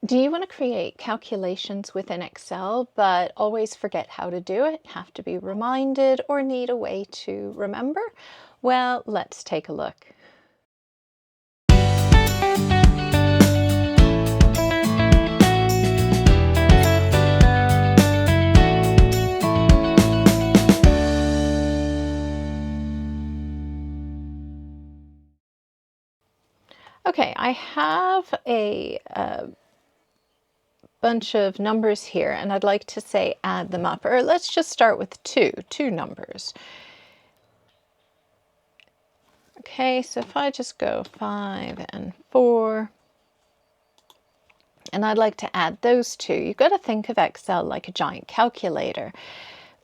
Do you want to create calculations within Excel, but always forget how to do it, have to be reminded, or need a way to remember? Well, let's take a look. Okay, I have a bunch of numbers here, and I'd like to say add them up, or let's just start with two numbers. Okay, so if I just go 5 and 4, and I'd like to add those two, you've got to think of Excel like a giant calculator.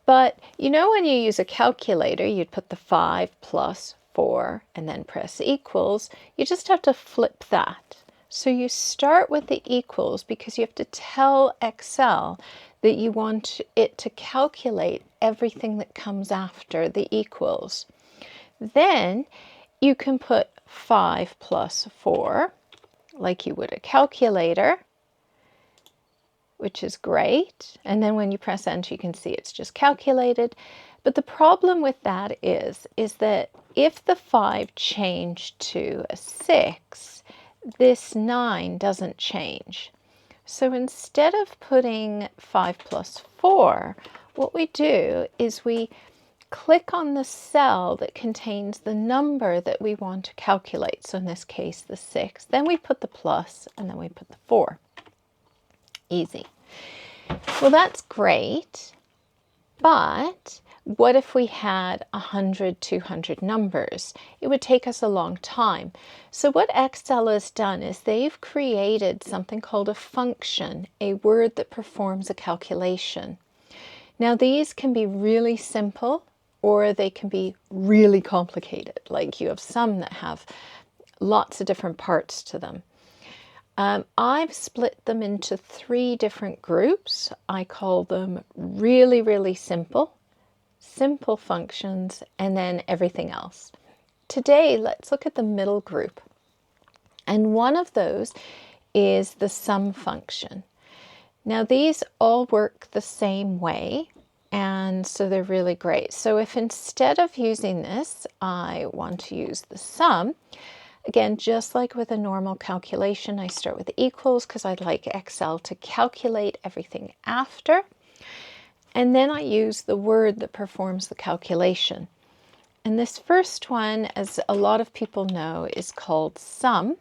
But you know, when you use a calculator, you'd put the 5 plus 4 and then press equals. You just have to flip that. So you start with the equals because you have to tell Excel that you want it to calculate everything that comes after the equals. Then you can put 5 plus 4 like you would a calculator, which is great. And then when you press enter, you can see it's just calculated. But the problem with that is that if the 5 changed to a 6, this 9 doesn't change. So instead of putting 5 plus 4, what we do is we click on the cell that contains the number that we want to calculate. So in this case, the 6. Then we put the plus, and then we put the 4. Easy. Well, that's great, but what if we had 100, 200 numbers? It would take us a long time. So what Excel has done is they've created something called a function, a word that performs a calculation. Now, these can be really simple or they can be really complicated, like you have some that have lots of different parts to them. I've split them into 3 different groups. I call them really, really simple functions, and then everything else. Today, let's look at the middle group. And one of those is the sum function. Now, these all work the same way, and so they're really great. So if instead of using this, I want to use the sum, again, just like with a normal calculation, I start with equals because I'd like Excel to calculate everything after. And then I use the word that performs the calculation. And this first one, as a lot of people know, is called sum.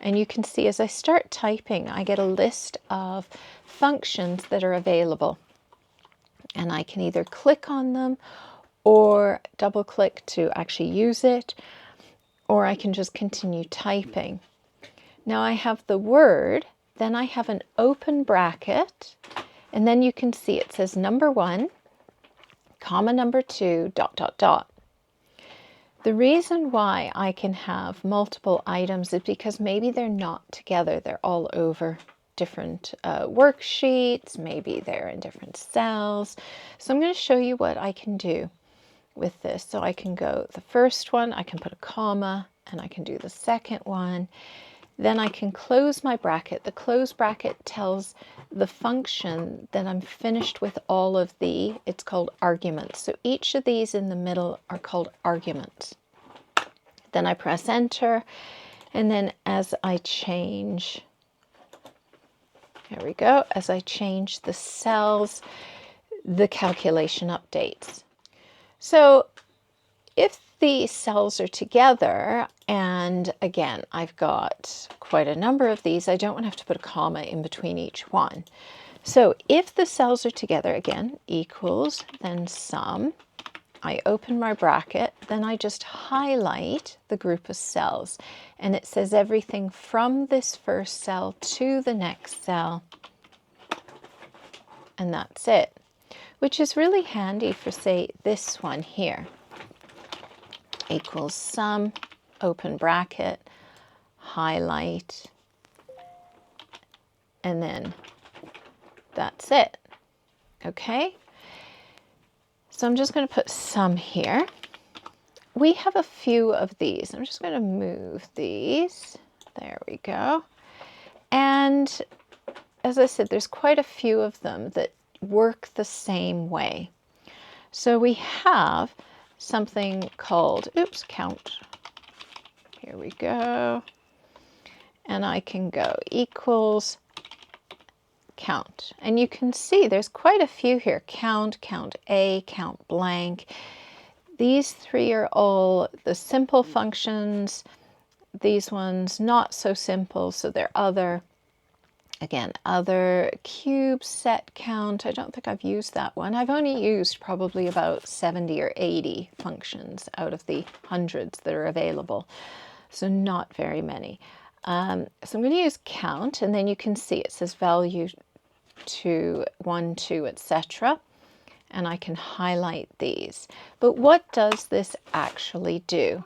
And you can see as I start typing, I get a list of functions that are available. And I can either click on them or double click to actually use it, or I can just continue typing. Now I have the word, then I have an open bracket, and then you can see it says number 1, comma number 2, dot, dot, dot. The reason why I can have multiple items is because maybe they're not together. They're all over different worksheets. Maybe they're in different cells. So I'm going to show you what I can do with this. So I can go the first one, I can put a comma, and I can do the second one. Then I can close my bracket. The close bracket tells the function that I'm finished with all of it's called arguments. So each of these in the middle are called arguments. Then I press enter, and then as I change, there we go, as I change the cells, the calculation updates. So if the cells are together, and again, I've got quite a number of these, I don't want to have to put a comma in between each one. So if the cells are together, again, equals, then sum, I open my bracket, then I just highlight the group of cells, and it says everything from this first cell to the next cell, and that's it. Which is really handy for, say, this one here. Equals sum, open bracket, highlight, and then that's it. Okay? So I'm just going to put sum here. We have a few of these. I'm just going to move these. There we go. And as I said, there's quite a few of them that work the same way. So we have something called, oops, count. Here we go. And I can go equals count. And you can see there's quite a few here. Count, count A, count blank. These three are all the simple functions. These ones not so simple, so they're other. Again, other, cube, set, count. I don't think I've used that one. I've only used probably about 70 or 80 functions out of the hundreds that are available. So not very many. So I'm going to use count, and then you can see it says value to 1, 2, etc. And I can highlight these. But what does this actually do?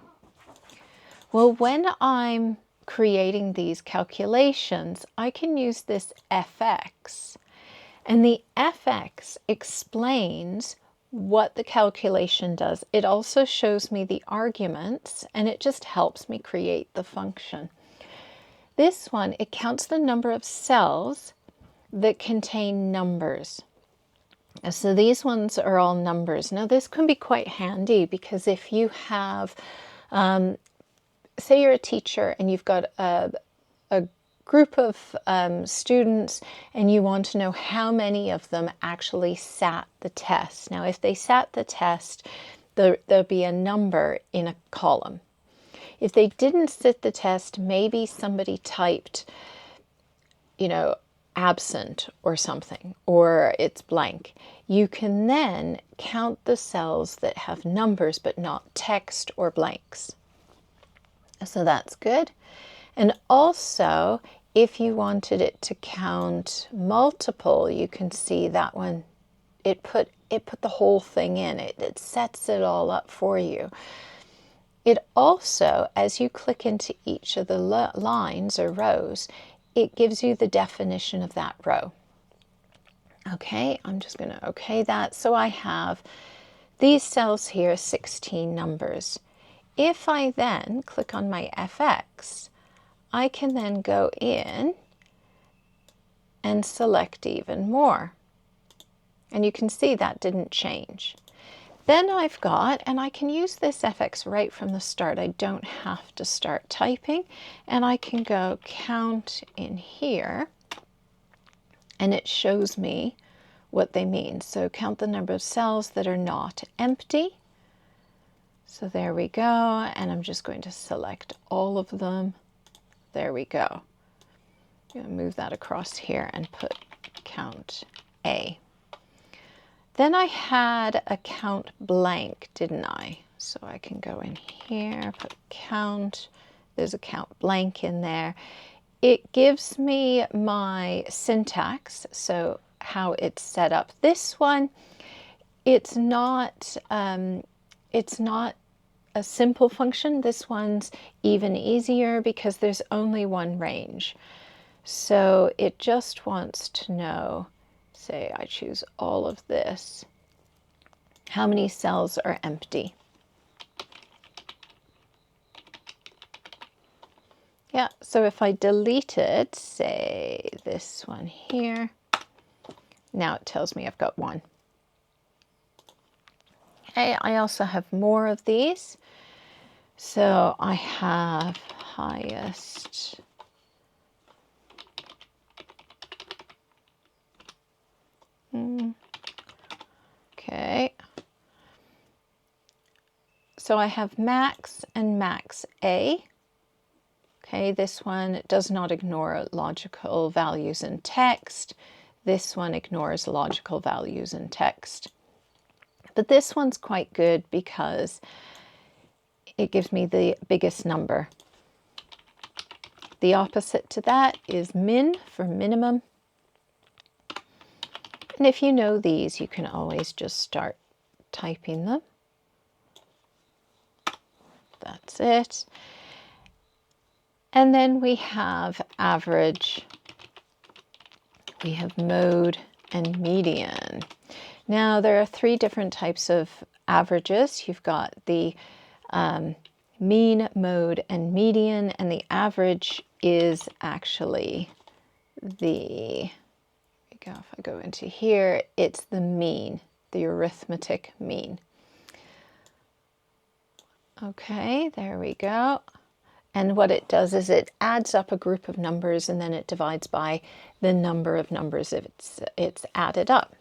Well, when I'm creating these calculations, I can use this fx. And the fx explains what the calculation does. It also shows me the arguments, and it just helps me create the function. This one, it counts the number of cells that contain numbers. So these ones are all numbers. Now this can be quite handy because if you have, say you're a teacher and you've got a group of students and you want to know how many of them actually sat the test. Now if they sat the test, there'll be a number in a column. If they didn't sit the test, maybe somebody typed, absent or something, or it's blank. You can then count the cells that have numbers but not text or blanks. So that's good. And also, if you wanted it to count multiple, you can see that one, it put the whole thing in. It sets it all up for you. It also, as you click into each of the lines or rows, it gives you the definition of that row. Okay, I'm just going to okay that. So I have these cells here, 16 numbers. If I then click on my fx, I can then go in and select even more. And you can see that didn't change. Then I've got, and I can use this fx right from the start. I don't have to start typing. And I can go count in here, and it shows me what they mean. So count the number of cells that are not empty. So there we go. And I'm just going to select all of them. There we go. I'm going to move that across here and put count A. Then I had a count blank, didn't I? So I can go in here, put count. There's a count blank in there. It gives me my syntax, so how it's set up. This one, it's not a simple function. This one's even easier because there's only one range. So it just wants to know, say I choose all of this, how many cells are empty. Yeah, so if I deleted, say this one here, now it tells me I've got one. Okay, I also have more of these. So I have highest. Okay. So I have max and max A. Okay, this one does not ignore logical values in text. This one ignores logical values in text. But this one's quite good because it gives me the biggest number. The opposite to that is min for minimum. And if you know these, you can always just start typing them. That's it. And then we have average, we have mode, and median. Now there are three different types of averages. You've got the mean, mode, and median, and the average is actually the go. If I go into here, it's the mean, the arithmetic mean. Okay, there we go. And what it does is it adds up a group of numbers and then it divides by the number of numbers if it's added up.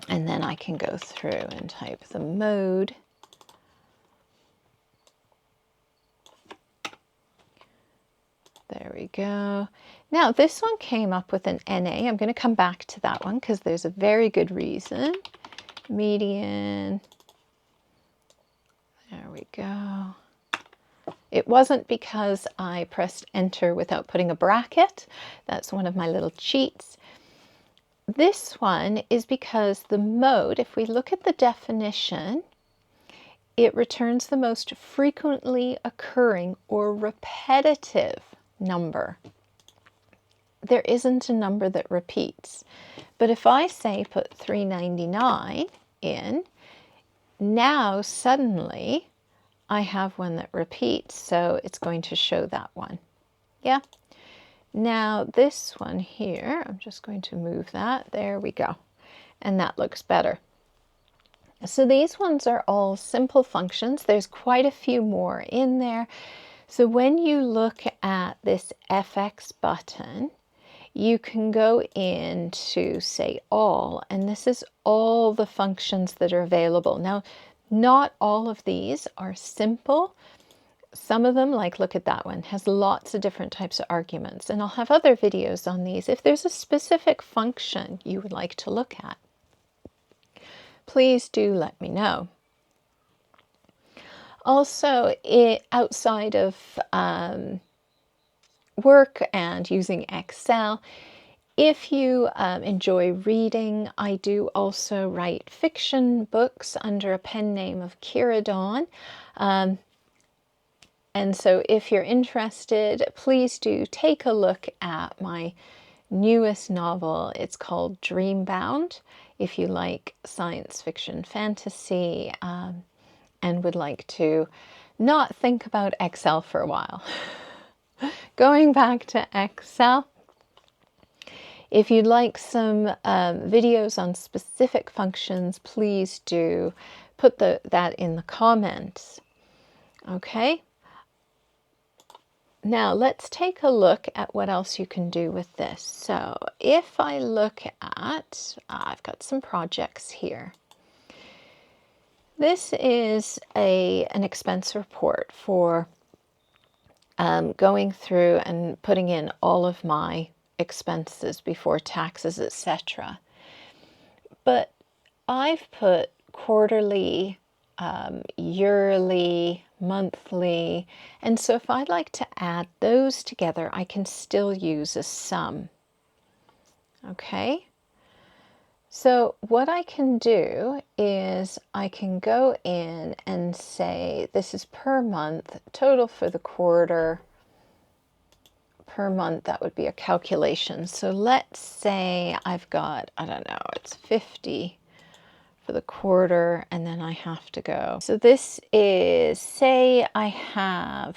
And then I can go through and type the mode. There we go. Now this one came up with an NA. I'm going to come back to that one because there's a very good reason. Median. There we go. It wasn't because I pressed enter without putting a bracket. That's one of my little cheats. This one is because the mode, if we look at the definition, it returns the most frequently occurring or repetitive number. There isn't a number that repeats. But if I say put 399 in, now suddenly I have one that repeats, so it's going to show that one. Yeah. Now this one here, I'm just going to move that. There we go. And that looks better. So these ones are all simple functions. There's quite a few more in there. So when you look at this FX button, you can go into, say, all, and this is all the functions that are available. Now, not all of these are simple. Some of them, like look at that one, has lots of different types of arguments, and I'll have other videos on these. If there's a specific function you would like to look at, please do let me know. Also, outside of work and using Excel, if you enjoy reading, I do also write fiction books under a pen name of Kira Dawn. And so if you're interested, please do take a look at my newest novel. It's called Dreambound. If you like science fiction fantasy and would like to not think about Excel for a while. Going back to Excel, if you'd like some videos on specific functions, please do put that in the comments. Okay. Now let's take a look at what else you can do with this. So if I look at, I've got some projects here. This is an expense report for going through and putting in all of my expenses before taxes, etc. But I've put quarterly, yearly, monthly, and so if I'd like to add those together, I can still use a sum. Okay, so what I can do is I can go in and say this is per month, total for the quarter, per month. That would be a calculation. So let's say I've got, I don't know, it's 50 for the quarter, and then I have to go. So this is, say I have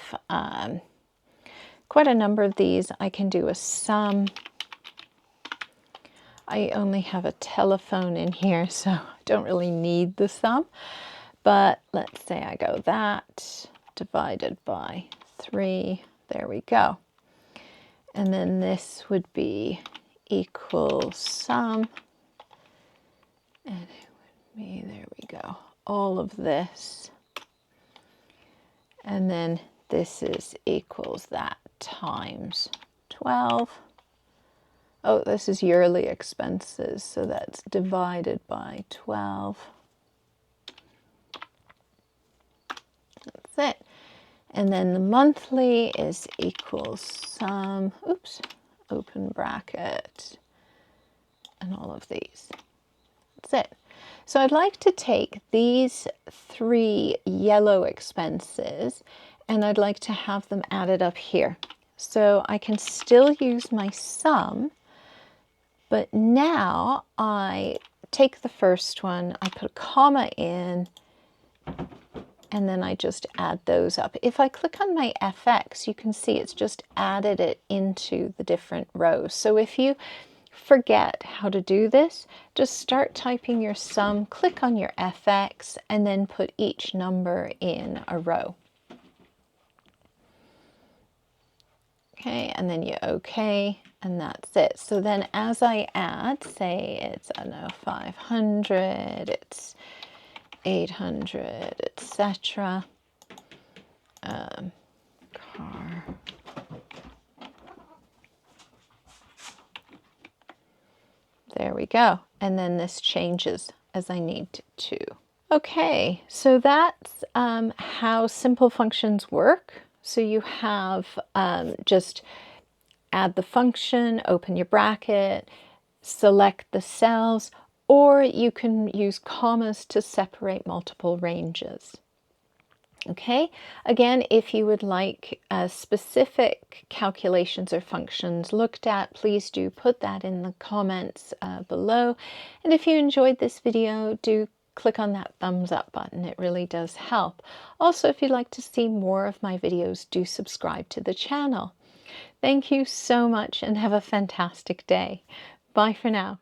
quite a number of these. I can do a sum. I only have a telephone in here, so I don't really need the sum. But let's say I go that divided by 3. There we go. And then this would be equal sum. And it would be, there we go, all of this. And then this is equals that times 12. Oh, this is yearly expenses, so that's divided by 12. That's it. And then the monthly is equals sum, oops, open bracket, and all of these. That's it. So I'd like to take these 3 yellow expenses and I'd like to have them added up here. So I can still use my sum, but now I take the first one, I put a comma in, and then I just add those up. If I click on my FX, you can see it's just added it into the different rows. So if you forget how to do this, just start typing your sum, click on your FX, and then put each number in a row. Okay, and then you OK, and that's it. So then as I add, say it's, I don't know, 500, it's 800, etc. Car. There we go. And then this changes as I need to. Okay, so that's how simple functions work. So you have just add the function, open your bracket, select the cells, or you can use commas to separate multiple ranges. Okay, again, if you would like specific calculations or functions looked at, please do put that in the comments below. And if you enjoyed this video, do click on that thumbs up button. It really does help. Also, if you'd like to see more of my videos, do subscribe to the channel. Thank you so much and have a fantastic day. Bye for now.